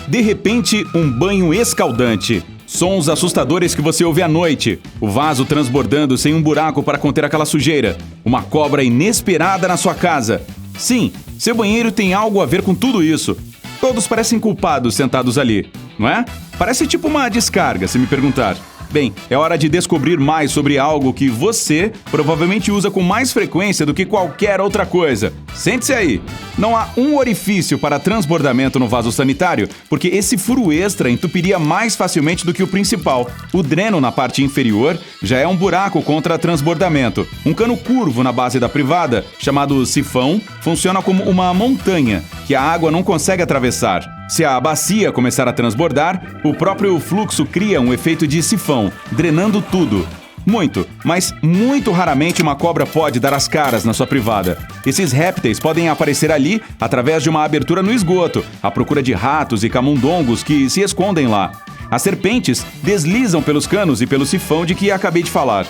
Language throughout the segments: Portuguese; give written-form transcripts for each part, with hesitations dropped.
De repente, um banho escaldante. Sons assustadores que você ouve à noite. O vaso transbordando sem um buraco para conter aquela sujeira. Uma cobra inesperada na sua casa. Sim, seu banheiro tem algo a ver com tudo isso. Todos parecem culpados sentados ali, não é? Parece tipo uma descarga, se me perguntar. Bem, é hora de descobrir mais sobre algo que você provavelmente usa com mais frequência do que qualquer outra coisa. Sente-se aí! Não há um orifício para transbordamento no vaso sanitário, porque esse furo extra entupiria mais facilmente do que o principal. O dreno na parte inferior já é um buraco contra transbordamento. Um cano curvo na base da privada, chamado sifão, funciona como uma montanha que a água não consegue atravessar. Se a bacia começar a transbordar, o próprio fluxo cria um efeito de sifão, drenando tudo. Muito, mas muito raramente uma cobra pode dar as caras na sua privada. Esses répteis podem aparecer ali através de uma abertura no esgoto, à procura de ratos e camundongos que se escondem lá. As serpentes deslizam pelos canos e pelo sifão de que acabei de falar.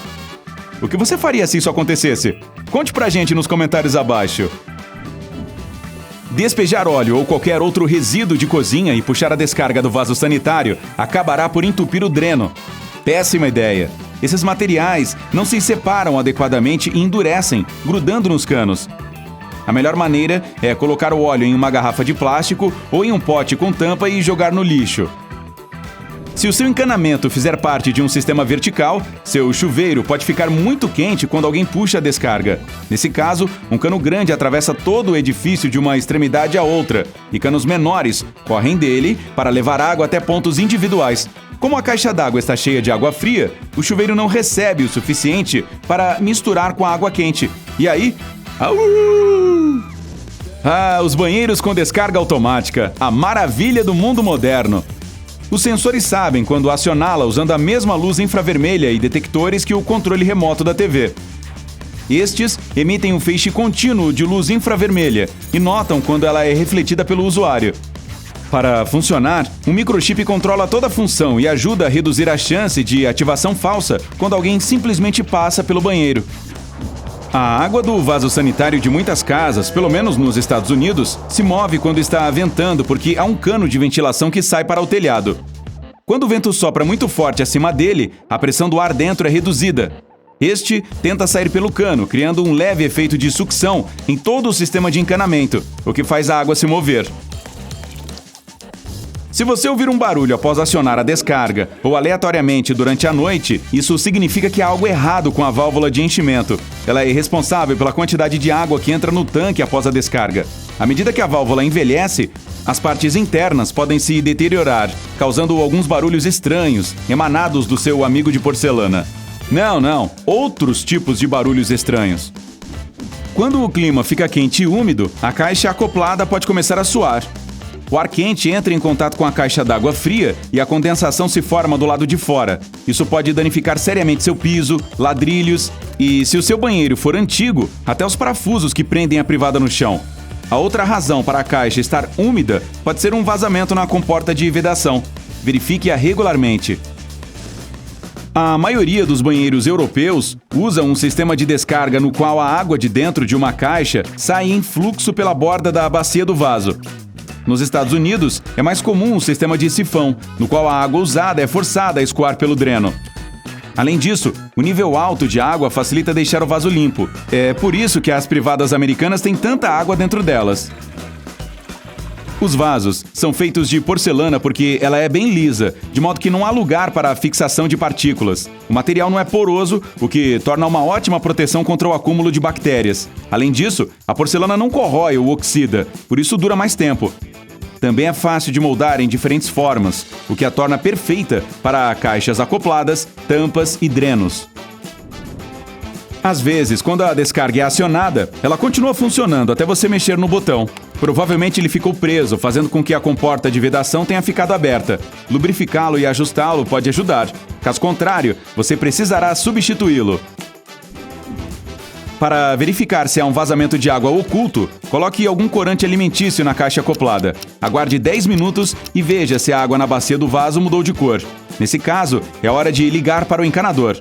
O que você faria se isso acontecesse? Conte pra gente nos comentários abaixo. Despejar óleo ou qualquer outro resíduo de cozinha e puxar a descarga do vaso sanitário acabará por entupir o dreno. Péssima ideia. Esses materiais não se separam adequadamente e endurecem, grudando nos canos. A melhor maneira é colocar o óleo em uma garrafa de plástico ou em um pote com tampa e jogar no lixo. Se o seu encanamento fizer parte de um sistema vertical, seu chuveiro pode ficar muito quente quando alguém puxa a descarga. Nesse caso, um cano grande atravessa todo o edifício de uma extremidade à outra, e canos menores correm dele para levar água até pontos individuais. Como a caixa d'água está cheia de água fria, o chuveiro não recebe o suficiente para misturar com a água quente. E aí... os banheiros com descarga automática, a maravilha do mundo moderno. Os sensores sabem quando acioná-la usando a mesma luz infravermelha e detectores que o controle remoto da TV. Estes emitem um feixe contínuo de luz infravermelha e notam quando ela é refletida pelo usuário. Para funcionar, um microchip controla toda a função e ajuda a reduzir a chance de ativação falsa quando alguém simplesmente passa pelo banheiro. A água do vaso sanitário de muitas casas, pelo menos nos Estados Unidos, se move quando está ventando porque há um cano de ventilação que sai para o telhado. Quando o vento sopra muito forte acima dele, a pressão do ar dentro é reduzida. Este tenta sair pelo cano, criando um leve efeito de sucção em todo o sistema de encanamento, o que faz a água se mover. Se você ouvir um barulho após acionar a descarga ou aleatoriamente durante a noite, isso significa que há algo errado com a válvula de enchimento. Ela é responsável pela quantidade de água que entra no tanque após a descarga. À medida que a válvula envelhece, as partes internas podem se deteriorar, causando alguns barulhos estranhos, emanados do seu amigo de porcelana. Não, outros tipos de barulhos estranhos. Quando o clima fica quente e úmido, a caixa acoplada pode começar a suar. O ar quente entra em contato com a caixa d'água fria e a condensação se forma do lado de fora. Isso pode danificar seriamente seu piso, ladrilhos e, se o seu banheiro for antigo, até os parafusos que prendem a privada no chão. A outra razão para a caixa estar úmida pode ser um vazamento na comporta de vedação. Verifique-a regularmente. A maioria dos banheiros europeus usa um sistema de descarga no qual a água de dentro de uma caixa sai em fluxo pela borda da bacia do vaso. Nos Estados Unidos, é mais comum um sistema de sifão, no qual a água usada é forçada a escoar pelo dreno. Além disso, o nível alto de água facilita deixar o vaso limpo. É por isso que as privadas americanas têm tanta água dentro delas. Os vasos são feitos de porcelana porque ela é bem lisa, de modo que não há lugar para a fixação de partículas. O material não é poroso, o que torna uma ótima proteção contra o acúmulo de bactérias. Além disso, a porcelana não corrói ou oxida, por isso dura mais tempo. Também é fácil de moldar em diferentes formas, o que a torna perfeita para caixas acopladas, tampas e drenos. Às vezes, quando a descarga é acionada, ela continua funcionando até você mexer no botão. Provavelmente ele ficou preso, fazendo com que a comporta de vedação tenha ficado aberta. Lubrificá-lo e ajustá-lo pode ajudar. Caso contrário, você precisará substituí-lo. Para verificar se há um vazamento de água oculto, coloque algum corante alimentício na caixa acoplada. Aguarde 10 minutos e veja se a água na bacia do vaso mudou de cor. Nesse caso, é hora de ligar para o encanador.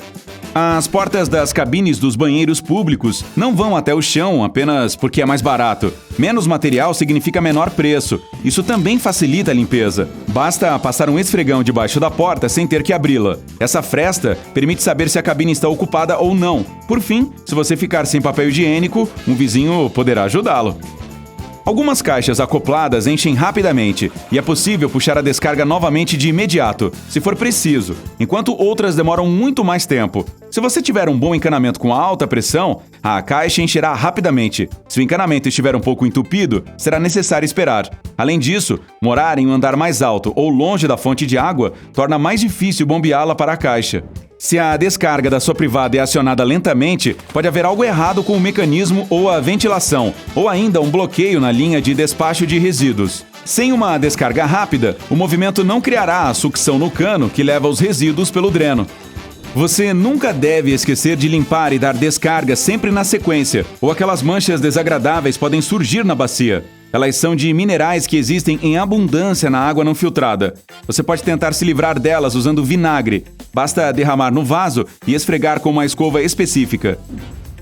As portas das cabines dos banheiros públicos não vão até o chão apenas porque é mais barato. Menos material significa menor preço. Isso também facilita a limpeza. Basta passar um esfregão debaixo da porta sem ter que abri-la. Essa fresta permite saber se a cabine está ocupada ou não. Por fim, se você ficar sem papel higiênico, um vizinho poderá ajudá-lo. Algumas caixas acopladas enchem rapidamente e é possível puxar a descarga novamente de imediato, se for preciso, enquanto outras demoram muito mais tempo. Se você tiver um bom encanamento com alta pressão, a caixa encherá rapidamente. Se o encanamento estiver um pouco entupido, será necessário esperar. Além disso, morar em um andar mais alto ou longe da fonte de água torna mais difícil bombeá-la para a caixa. Se a descarga da sua privada é acionada lentamente, pode haver algo errado com o mecanismo ou a ventilação, ou ainda um bloqueio na linha de despacho de resíduos. Sem uma descarga rápida, o movimento não criará a sucção no cano que leva os resíduos pelo dreno. Você nunca deve esquecer de limpar e dar descarga sempre na sequência, ou aquelas manchas desagradáveis podem surgir na bacia. Elas são de minerais que existem em abundância na água não filtrada. Você pode tentar se livrar delas usando vinagre. Basta derramar no vaso e esfregar com uma escova específica.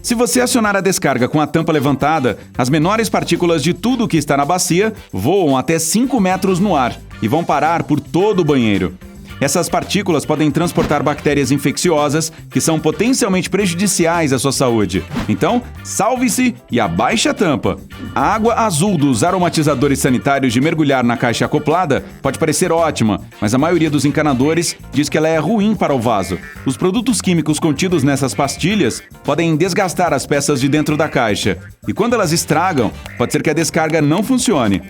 Se você acionar a descarga com a tampa levantada, as menores partículas de tudo que está na bacia voam até 5 metros no ar e vão parar por todo o banheiro. Essas partículas podem transportar bactérias infecciosas que são potencialmente prejudiciais à sua saúde. Então, salve-se e abaixe a tampa. A água azul dos aromatizadores sanitários de mergulhar na caixa acoplada pode parecer ótima, mas a maioria dos encanadores diz que ela é ruim para o vaso. Os produtos químicos contidos nessas pastilhas podem desgastar as peças de dentro da caixa. E quando elas estragam, pode ser que a descarga não funcione.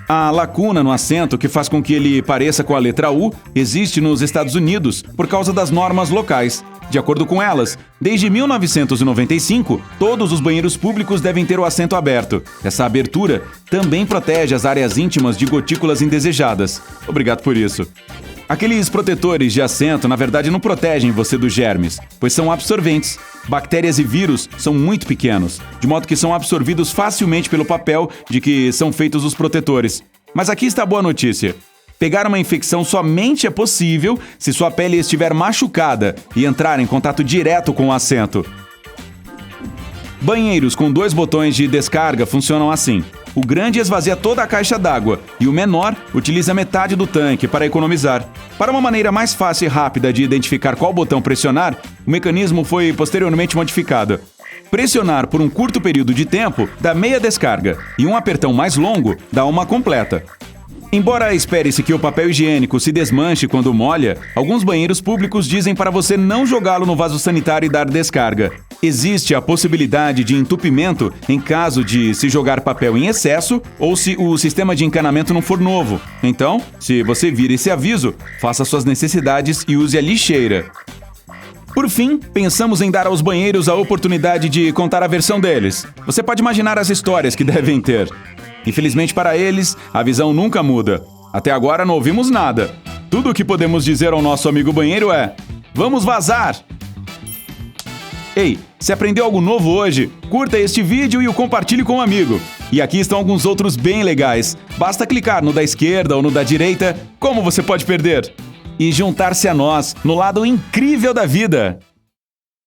A lacuna no assento que faz com que ele pareça com a letra U existe nos Estados Unidos por causa das normas locais. De acordo com elas, desde 1995, todos os banheiros públicos devem ter o assento aberto. Essa abertura também protege as áreas íntimas de gotículas indesejadas. Obrigado por isso. Aqueles protetores de assento, na verdade, não protegem você dos germes, pois são absorventes. Bactérias e vírus são muito pequenos, de modo que são absorvidos facilmente pelo papel de que são feitos os protetores. Mas aqui está a boa notícia. Pegar uma infecção somente é possível se sua pele estiver machucada e entrar em contato direto com o assento. Banheiros com 2 botões de descarga funcionam assim. O grande esvazia toda a caixa d'água e o menor utiliza metade do tanque para economizar. Para uma maneira mais fácil e rápida de identificar qual botão pressionar, o mecanismo foi posteriormente modificado. Pressionar por um curto período de tempo dá meia descarga e um apertão mais longo dá uma completa. Embora espere-se que o papel higiênico se desmanche quando molha, alguns banheiros públicos dizem para você não jogá-lo no vaso sanitário e dar descarga. Existe a possibilidade de entupimento em caso de se jogar papel em excesso ou se o sistema de encanamento não for novo. Então, se você vir esse aviso, faça suas necessidades e use a lixeira. Por fim, pensamos em dar aos banheiros a oportunidade de contar a versão deles. Você pode imaginar as histórias que devem ter. Infelizmente para eles, a visão nunca muda. Até agora não ouvimos nada. Tudo o que podemos dizer ao nosso amigo banheiro é: vamos vazar! Ei, se aprendeu algo novo hoje, curta este vídeo e o compartilhe com um amigo. E aqui estão alguns outros bem legais. Basta clicar no da esquerda ou no da direita, como você pode perder? E juntar-se a nós no lado incrível da vida.